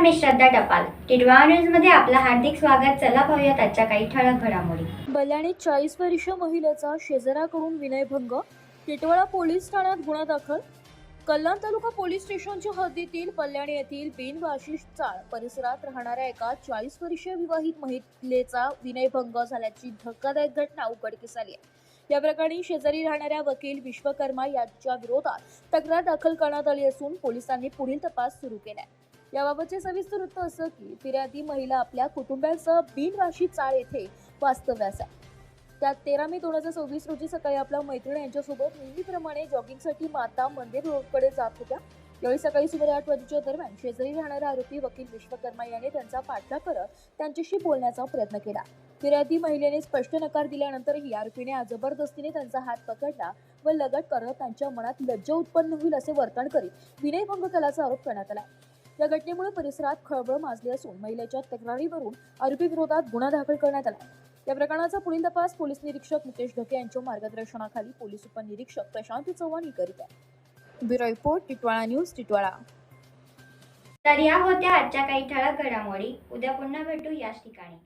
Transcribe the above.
मी श्रद्धा टपाल. टिटवाळा न्यूज मध्ये आपलं हार्दिक स्वागत. चला पाहूयात आजच्या काही ठळक घडामोडी. बल्याणीत 40 वर्षीय महिलेचा शेजाऱ्याकडून विनयभंग. टिटवाळा पोलीस ठाण्यात गुन्हा दाखल. कल्याण तालुका पोलीस स्टेशनच्या हद्दीतील बल्याणी येथील बिनवाशी चाळ परिसरात राहणाऱ्या एका 40 वर्षीय विवाहित महिलेचा विनयभंग झाल्याची धक्कादायक घटना उघडकीस आली आहे. या प्रकरणी शेजारी राहणाऱ्या वकील विश्वकर्मा यांच्या विरोधात तक्रार दाखल करण्यात आली असून पोलिसांनी पुढील तपास सुरू केलाय. याबाबतचे सविस्तर वृत्त असं की फिर्यादी महिला आपल्या कुटुंबियांसह बिनवाशी चाळ येथे वास्तव्यास आहे. त्यात 13 मे 2024 रोजी सकाळी आपल्या मैत्रिणी यांच्यासोबत नेहमीप्रमाणे जॉगिंगसाठी माता मंदिर रोडकडे जात होत्या. यावेळी सकाळी सुमारे 8 वाजेच्या दरम्यान शेजारी राहणारा आरोपी वकील विश्वकर्मा याने त्यांचा पाठलाग करत त्यांच्याशी बोलण्याचा प्रयत्न केला. फिर्यादी महिलेने स्पष्ट नकार दिल्यानंतरही आरोपीने जबरदस्तीने त्यांचा हात पकडला व लगट करत त्यांच्या मनात लज्जा उत्पन्न होईल असे वर्तन करीत विनयभंग केल्याचा आरोप करण्यात आला. या घटनेमुळे परिसरात खळबळ माजली असून महिलेच्या तक्रारीवरून आरोपी विरोधात गुन्हा दाखल करण्यात आला. या प्रकरणाचा पुढील तपास पोलीस निरीक्षक मुकेश ढके यांच्या मार्गदर्शनाखाली पोलीस उपनिरीक्षक प्रशांत चव्हाण करीत आहेत. Bureau report, Titwala news, Titwala. तर या होत्या आजच्या काही ठळक घडामोडी. उद्या पुन्हा भेटू याच ठिकाणी.